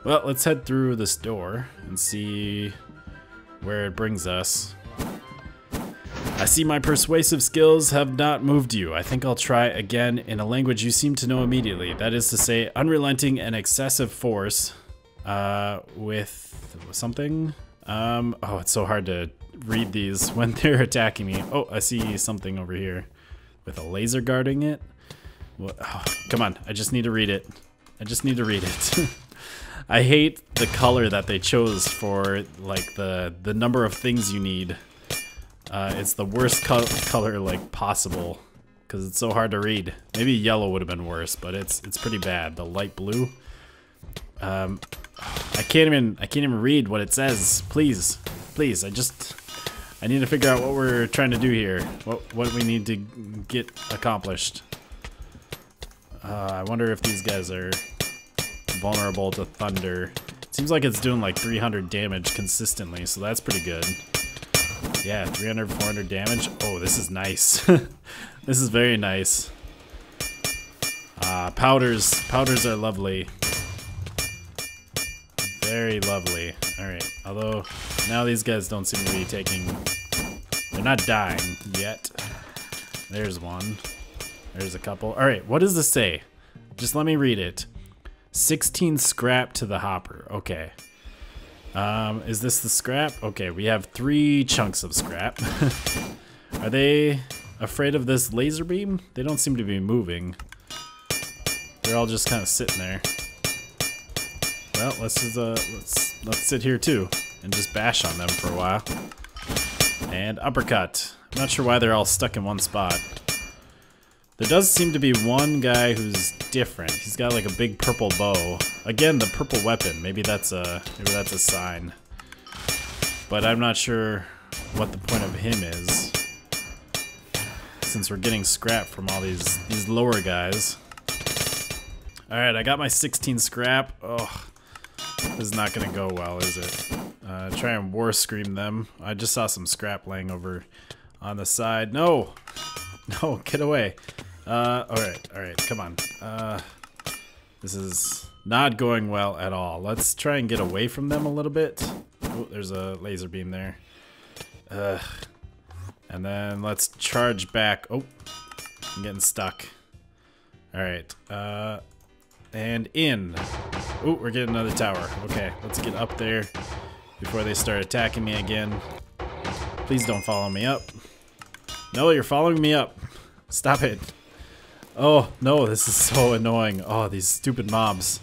Well, let's head through this door and see where it brings us. I see my persuasive skills have not moved you. I think I'll try again in a language you seem to know immediately. That is to say, unrelenting and excessive force with something. Oh, it's so hard to read these when they're attacking me. Oh, I see something over here with a laser guarding it. What? Oh, come on, I just need to read it. I just need to read it. I hate the color that they chose for like the number of things you need. It's the worst color like possible because it's so hard to read. Maybe yellow would have been worse, but it's pretty bad. The light blue. I can't even read what it says. Please, I need to figure out what we're trying to do here. What we need to get accomplished. I wonder if these guys are vulnerable to thunder. It seems like it's doing like 300 damage consistently, so that's pretty good. Yeah, 300, 400 damage. Oh, this is nice. This is very nice. Powders are lovely. Very lovely. Alright, although now these guys don't seem to be taking... They're not dying yet. There's one. There's a couple. Alright, what does this say? Just let me read it. 16 scrap to the hopper. Okay. Is this the scrap? Okay, we have 3 chunks of scrap. Are they afraid of this laser beam? They don't seem to be moving. They're all just kind of sitting there. Well, let's sit here too and just bash on them for a while. And uppercut. I'm not sure why they're all stuck in one spot. There does seem to be one guy who's different. He's got like a big purple bow. Again, the purple weapon. Maybe that's a sign. But I'm not sure what the point of him is, since we're getting scrap from all these lower guys. All right, I got my 16 scrap. Oh, this is not gonna go well, is it? Try and war scream them. I just saw some scrap laying over on the side. No, no, get away. All right, come on. This is not going well at all. Let's try and get away from them a little bit. Oh, there's a laser beam there. And then let's charge back. Oh, I'm getting stuck. All right, and in. Oh, we're getting another tower. Okay, let's get up there before they start attacking me again. Please don't follow me up. No, you're following me up. Stop it. Oh, no, this is so annoying. Oh, these stupid mobs.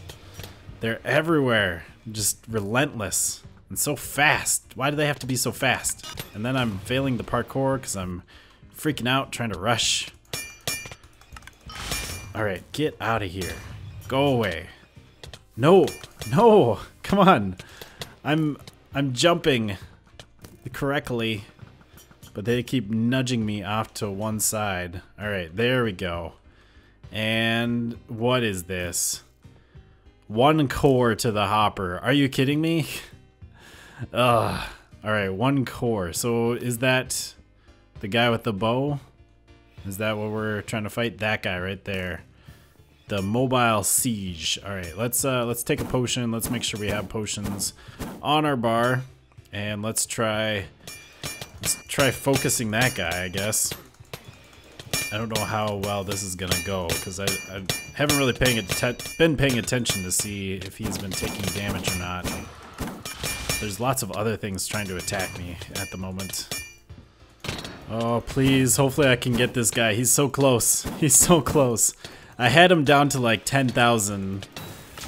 They're everywhere. Just relentless. And so fast. Why do they have to be so fast? And then I'm failing the parkour because I'm freaking out trying to rush. Alright, get out of here. Go away. No, no, come on. I'm jumping correctly, but they keep nudging me off to one side. Alright, there we go. And what is this? 1 core to the hopper. Are you kidding me? Ugh. Alright, 1 core. So is that the guy with the bow? Is that what we're trying to fight? That guy right there. The mobile siege. Alright, let's take a potion. Let's make sure we have potions on our bar. And let's try focusing that guy, I guess. I don't know how well this is gonna go because I haven't really been paying attention to see if he's been taking damage or not. There's lots of other things trying to attack me at the moment. Oh, please. Hopefully I can get this guy. He's so close. He's so close. I had him down to like 10,000,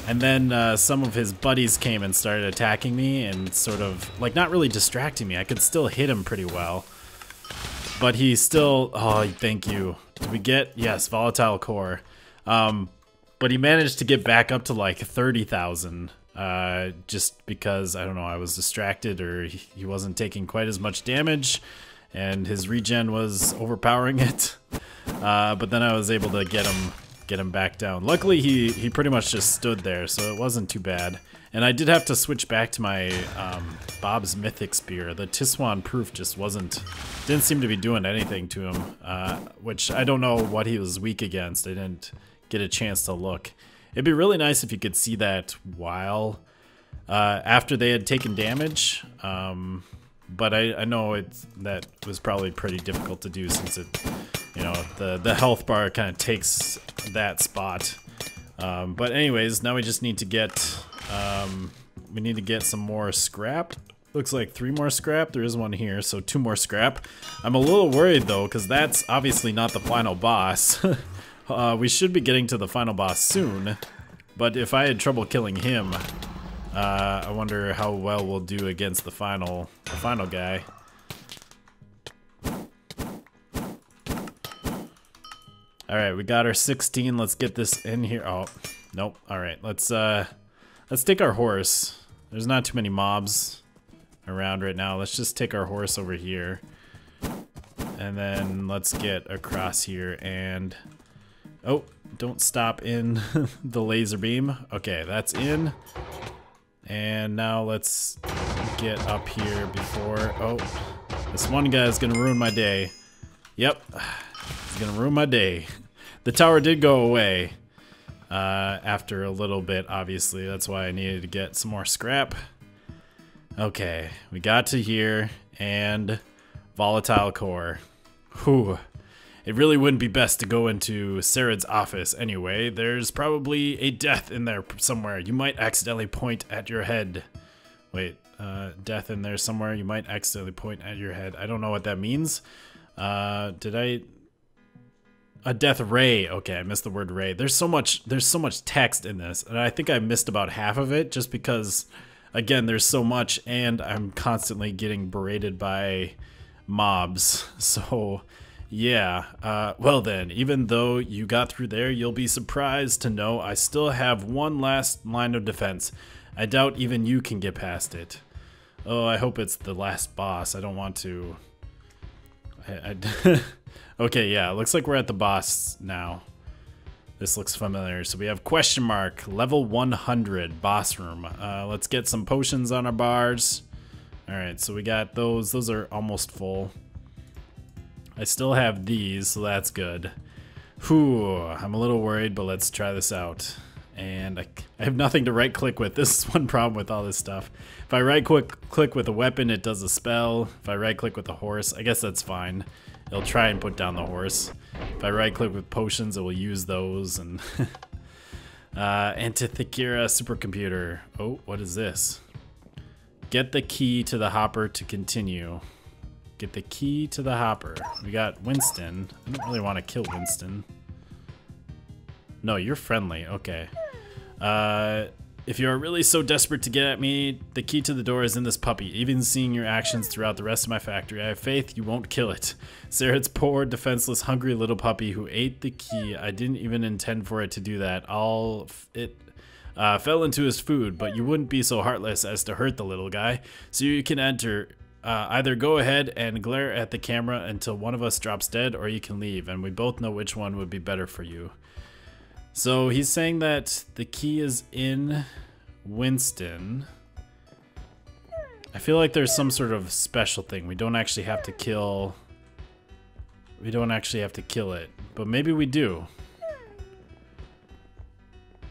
and then some of his buddies came and started attacking me and sort of, like, not really distracting me. I could still hit him pretty well. But he still... Oh, thank you. Did we get... Yes, volatile core. But he managed to get back up to like 30,000. Just because, I don't know, I was distracted or he wasn't taking quite as much damage. And his regen was overpowering it. But then I was able to get him back down. Luckily, he pretty much just stood there, so it wasn't too bad. And I did have to switch back to my Bob's Mythic Spear. The Tiswan Proof just didn't seem to be doing anything to him, which I don't know what he was weak against. I didn't get a chance to look. It'd be really nice if you could see that while after they had taken damage. But I know that was probably pretty difficult to do since it, you know, the health bar kind of takes that spot. But anyways, now we just need to get some more scrap. Looks like 3 more scrap. There is one here, so 2 more scrap. I'm a little worried though, because that's obviously not the final boss. We should be getting to the final boss soon, but if I had trouble killing him, I wonder how well we'll do against the final guy. All right, we got our 16. Let's get this in here. Oh, nope. All right, let's take our horse. There's not too many mobs around right now. Let's just take our horse over here, and then let's get across here. And oh, don't stop in the laser beam. Okay, that's in. And now let's get up here before. Oh, this one guy is gonna ruin my day. Yep, he's gonna ruin my day. The tower did go away after a little bit, obviously. That's why I needed to get some more scrap. Okay, we got to here, and volatile core. Whew. It really wouldn't be best to go into CraftedMovie's office anyway. There's probably a death in there somewhere. You might accidentally point at your head. Wait, death in there somewhere. You might accidentally point at your head. I don't know what that means. A death ray. Okay, I missed the word ray. There's so much text in this, and I think I missed about half of it just because, again, there's so much, and I'm constantly getting berated by mobs. So, yeah. Well then, even though you got through there, you'll be surprised to know I still have one last line of defense. I doubt even you can get past it. Oh, I hope it's the last boss. I don't want to... Okay, yeah, looks like we're at the boss now. This looks familiar. So we have question mark, level 100, boss room. Let's get some potions on our bars. Alright, so we got those. Those are almost full. I still have these, so that's good. Whew, I'm a little worried, but let's try this out. And I have nothing to right click with. This is one problem with all this stuff. If I right click with a weapon, it does a spell. If I right click with a horse, I guess that's fine. It'll try and put down the horse. If I right click with potions, it will use those. And Antithekira supercomputer. Oh, what is this? Get the key to the hopper to continue. Get the key to the hopper. We got Winston. I don't really want to kill Winston. No, you're friendly. Okay. If you are really so desperate to get at me, the key to the door is in this puppy. Even seeing your actions throughout the rest of my factory, I have faith you won't kill it. CraftedMovie's poor, defenseless, hungry little puppy who ate the key. I didn't even intend for it to do that. It fell into his food, but you wouldn't be so heartless as to hurt the little guy. So you can enter. Either go ahead and glare at the camera until one of us drops dead, or you can leave, and we both know which one would be better for you. So he's saying that the key is in Winston. I feel like there's some sort of special thing. We don't actually have to kill... We don't actually have to kill it, but maybe we do.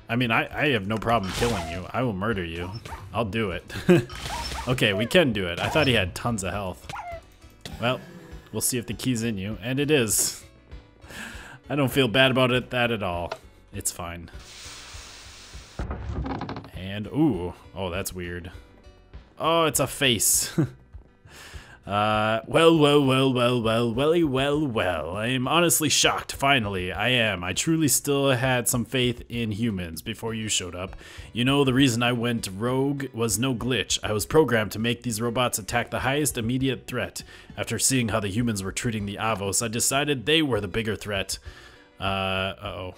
I mean, I have no problem killing you. I will murder you. I'll do it. Okay, we can do it. I thought he had tons of health. Well, we'll see if the key's in you, and it is. I don't feel bad about that at all. It's fine. And, ooh. Oh, that's weird. Oh, it's a face. Well. I am honestly shocked, finally. I am. I truly still had some faith in humans before you showed up. You know, the reason I went rogue was no glitch. I was programmed to make these robots attack the highest immediate threat. After seeing how the humans were treating the Avos, I decided they were the bigger threat. Uh-oh.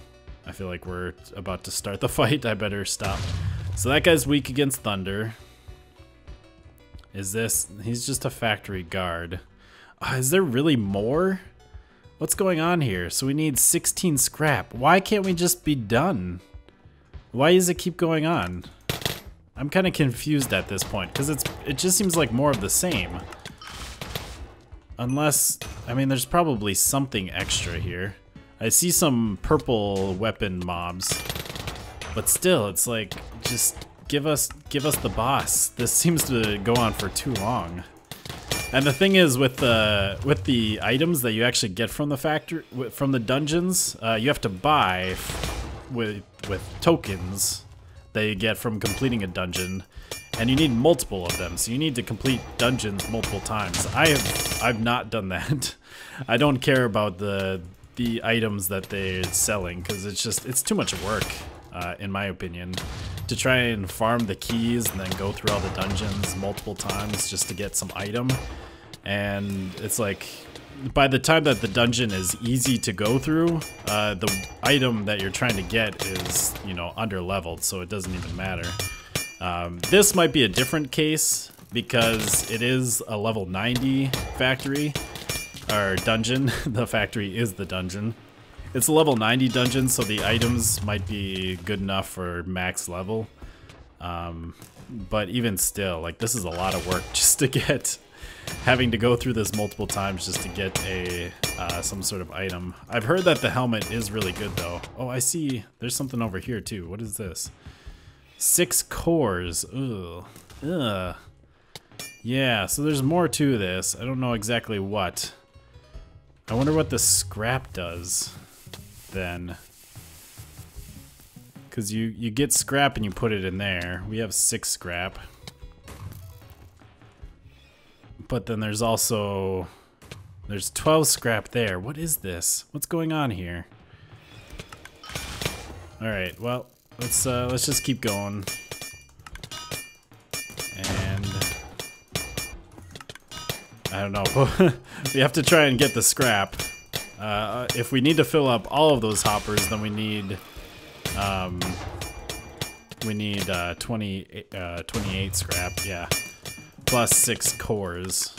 I feel like we're about to start the fight. I better stop. So that guy's weak against thunder. Is this... He's just a factory guard. Is there really more? What's going on here? So we need 16 scrap. Why can't we just be done? Why does it keep going on? I'm kind of confused at this point, because it just seems like more of the same. Unless... I mean, there's probably something extra here. I see some purple weapon mobs. But still, it's like, just give us the boss. This seems to go on for too long. And the thing is, with the items that you actually get from the factory, from the dungeons, you have to buy with tokens that you get from completing a dungeon, and you need multiple of them. So you need to complete dungeons multiple times. I've not done that. I don't care about the items that they're selling because it's too much work, in my opinion, to try and farm the keys and then go through all the dungeons multiple times just to get some item. And it's like, by the time that the dungeon is easy to go through, the item that you're trying to get is, you know, under leveled, so it doesn't even matter. This might be a different case because it is a level 90 factory, or dungeon. The factory is the dungeon. It's a level 90 dungeon, so the items might be good enough for max level. But even still, like, this is a lot of work just to get, having to go through this multiple times just to get a some sort of item. I've heard that the helmet is really good though. Oh, I see there's something over here too. What is this? 6 cores. Ugh. Ugh. Yeah, so there's more to this. I don't know exactly what. I wonder what the scrap does then. Because you get scrap and you put it in there. We have 6 scrap. But then there's also, there's 12 scrap there. What is this? What's going on here? All right, well, let's just keep going. And I don't know. We have to try and get the scrap. If we need to fill up all of those hoppers, then we need 28 scrap. Yeah. Plus 6 cores.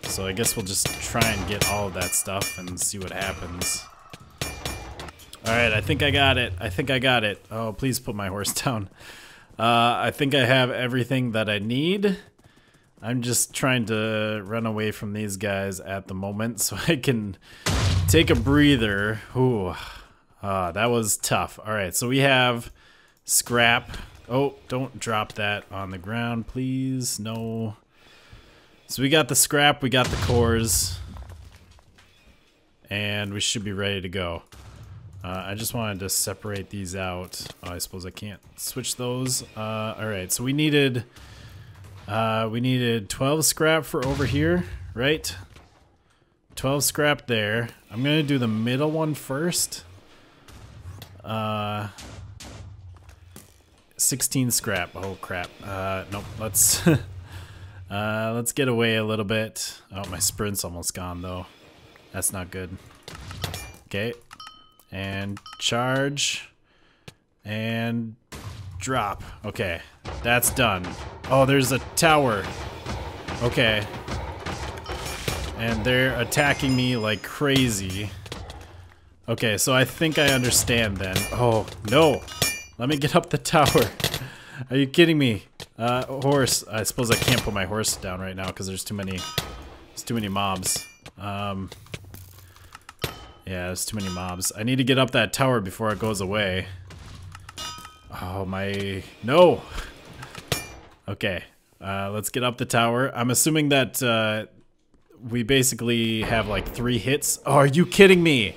So I guess we'll just try and get all of that stuff and see what happens. Alright, I think I got it. I think I got it. Oh, please put my horse down. I think I have everything that I need. I'm just trying to run away from these guys at the moment so I can take a breather. Ooh, that was tough. Alright, so we have scrap. Oh, don't drop that on the ground, please. No. So we got the scrap, we got the cores, and we should be ready to go. I just wanted to separate these out. Oh, I suppose I can't switch those. Alright, so we needed 12 scrap for over here, right? 12 scrap there. I'm gonna do the middle one first. 16 scrap. Oh crap. Nope. Let's let's get away a little bit. Oh, my sprint's almost gone though. That's not good. Okay. And charge. And drop. Okay. That's done. Oh, there's a tower. Okay. And they're attacking me like crazy. Okay, so I think I understand then. Oh, no. Let me get up the tower. Are you kidding me? Horse. I suppose I can't put my horse down right now because there's too many mobs. Yeah, there's too many mobs. I need to get up that tower before it goes away. Oh my, no. Okay, let's get up the tower. I'm assuming that we basically have like 3 hits. Oh, are you kidding me?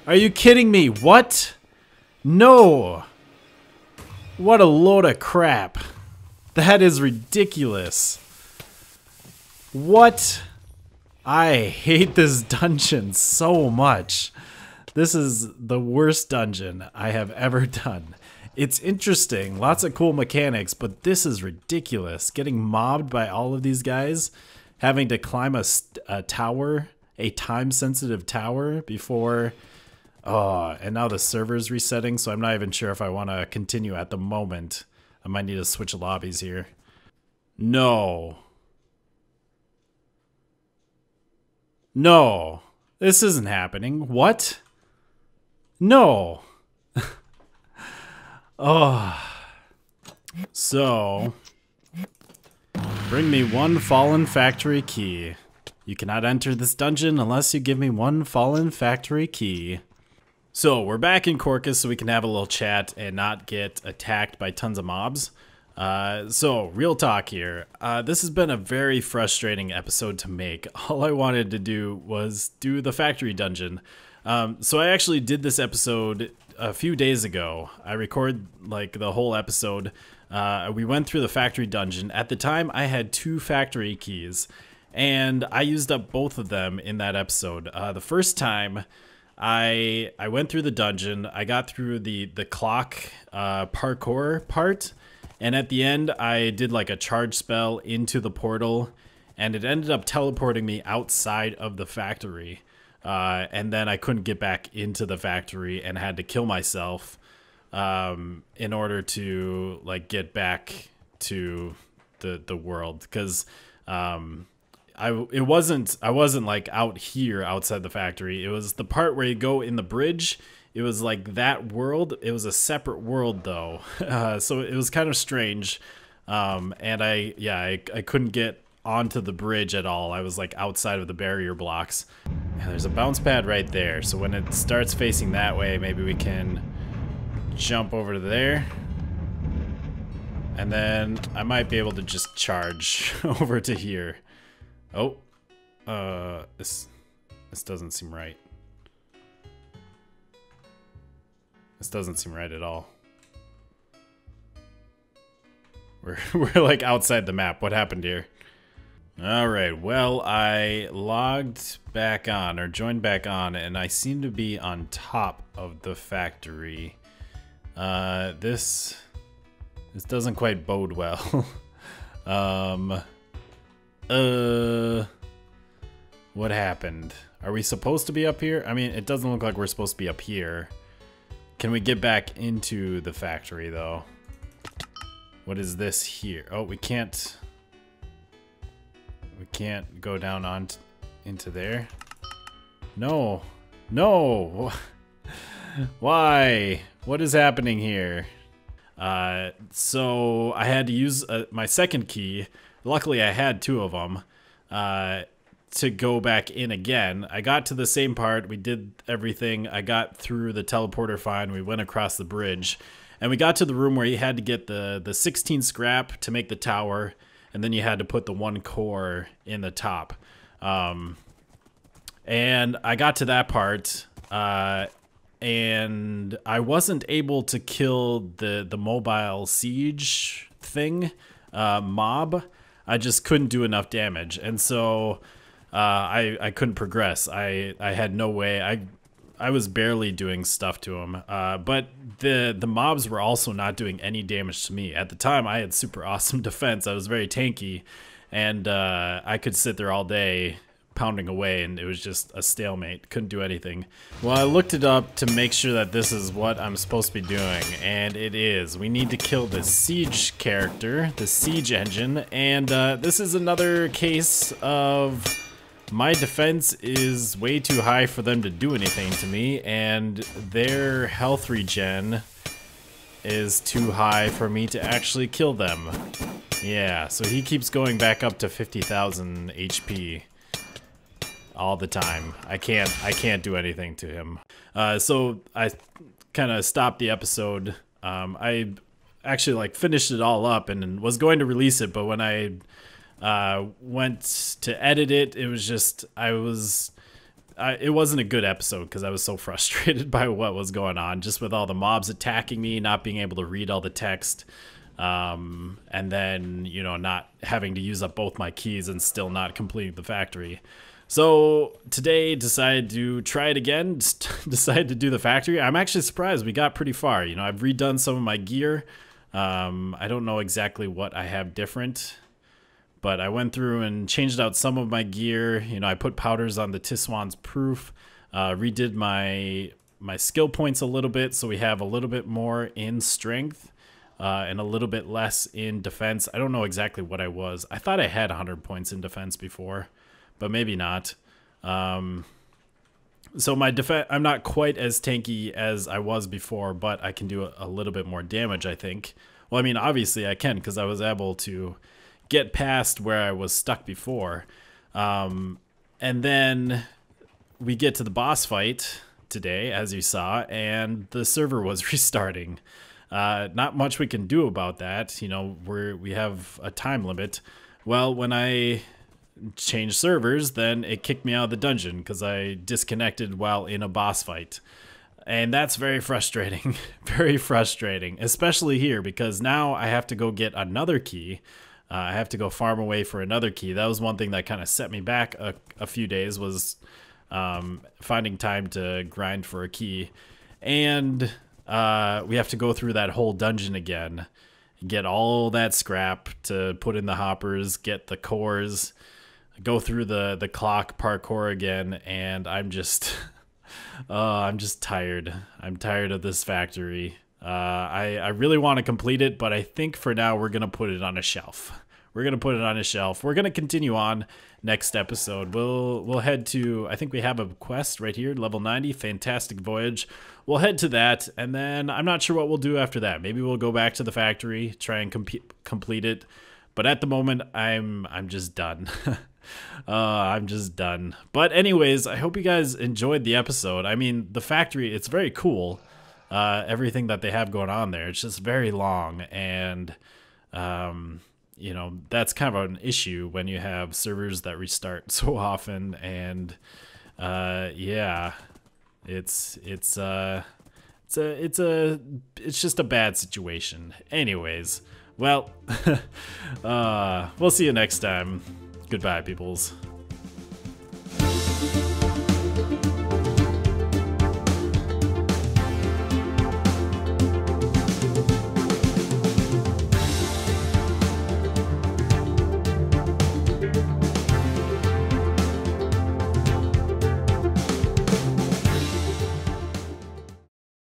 Are you kidding me? What? No. What a load of crap. That is ridiculous. What? I hate this dungeon so much. This is the worst dungeon I have ever done. It's interesting, lots of cool mechanics, but this is ridiculous. Getting mobbed by all of these guys, having to climb a tower, a time-sensitive tower before... Oh, and now the server's resetting, so I'm not even sure if I want to continue at the moment. I might need to switch lobbies here. No. No. This isn't happening. What? No. Oh. So, bring me 1 fallen factory key. You cannot enter this dungeon unless you give me 1 fallen factory key. So we're back in Corcus so we can have a little chat and not get attacked by tons of mobs. So real talk here. This has been a very frustrating episode to make. All I wanted to do was do the factory dungeon. So I actually did this episode a few days ago. I recorded like the whole episode. We went through the factory dungeon. At the time I had 2 factory keys and I used up both of them in that episode. The first time I went through the dungeon, I got through the clock parkour part, and at the end I did like a charge spell into the portal, and it ended up teleporting me outside of the factory, and then I couldn't get back into the factory and had to kill myself in order to like get back to the world, because I wasn't like out here outside the factory. It was the part where you go in the bridge. It was like that world. It was a separate world though. So it was kind of strange. And I couldn't get onto the bridge at all. I was like outside of the barrier blocks. Yeah, there's a bounce pad right there. So when it starts facing that way, maybe we can jump over to there. And then I might be able to just charge over to here. Oh, this doesn't seem right. This doesn't seem right at all. We're like outside the map. What happened here? All right. Well, I logged back on or joined back on, and I seem to be on top of the factory. This doesn't quite bode well. What happened? Are we supposed to be up here? I mean, it doesn't look like we're supposed to be up here. Can we get back into the factory though? What is this here? Oh, we can't go down into there. No. No. Why? What is happening here? So I had to use my second key. Luckily, I had 2 of them to go back in again. I got to the same part. We did everything. I got through the teleporter fine. We went across the bridge. And we got to the room where you had to get the 16 scrap to make the tower. And then you had to put the 1 core in the top. And I got to that part. And I wasn't able to kill the mobile siege thing, mob. I just couldn't do enough damage, and so I couldn't progress. I had no way. I was barely doing stuff to him, but the mobs were also not doing any damage to me. At the time, I had super awesome defense. I was very tanky, and I could sit there all day pounding away, and it was just a stalemate. Couldn't do anything. Well, I looked it up to make sure that this is what I'm supposed to be doing, and it is. We need to kill the siege character, the siege engine, and this is another case of my defense is way too high for them to do anything to me, and their health regen is too high for me to actually kill them. Yeah, so he keeps going back up to 50,000 HP. All the time. I can't do anything to him. So I kind of stopped the episode. I actually like finished it all up and was going to release it, but when I went to edit it, it was just it wasn't a good episode because I was so frustrated by what was going on, just with all the mobs attacking me, not being able to read all the text, and then not having to use up both my keys and still not completing the factory. So today decided to try it again, decided to do the factory. I'm actually surprised we got pretty far. I've redone some of my gear. I don't know exactly what I have different, but I went through and changed out some of my gear. I put powders on the Tiswan's proof, redid my skill points a little bit so we have a little bit more in strength and a little bit less in defense. I don't know exactly what I was. I thought I had 100 points in defense before, but maybe not. So my defense, I'm not quite as tanky as I was before, but I can do a little bit more damage, I think. Well, I mean, obviously I can because I was able to get past where I was stuck before. And then we get to the boss fight today, as you saw, and the server was restarting. Not much we can do about that. You know, we have a time limit. Well, when I changed servers, then it kicked me out of the dungeon because I disconnected while in a boss fight. And that's very frustrating, very frustrating, especially here because now I have to go get another key. I have to go farm away for another key. That was one thing that kind of set me back a few days, was finding time to grind for a key. And we have to go through that whole dungeon again, get all that scrap to put in the hoppers, get the cores, go through the clock parkour again, and I'm just tired. I'm tired of this factory. I really want to complete it, but I think for now we're gonna put it on a shelf. We're gonna put it on a shelf. We're gonna continue on next episode. We'll head to, I think we have a quest right here, level 90, Fantastic Voyage. We'll head to that, and then I'm not sure what we'll do after that. Maybe we'll go back to the factory, try and complete it. But at the moment, I'm just done. I'm just done. But anyways, I hope you guys enjoyed the episode. I mean, the factory, it's very cool. Everything that they have going on there. It's just very long, and you know, that's kind of an issue when you have servers that restart so often. And yeah, it's just a bad situation. Anyways, well, we'll see you next time. Goodbye, peoples.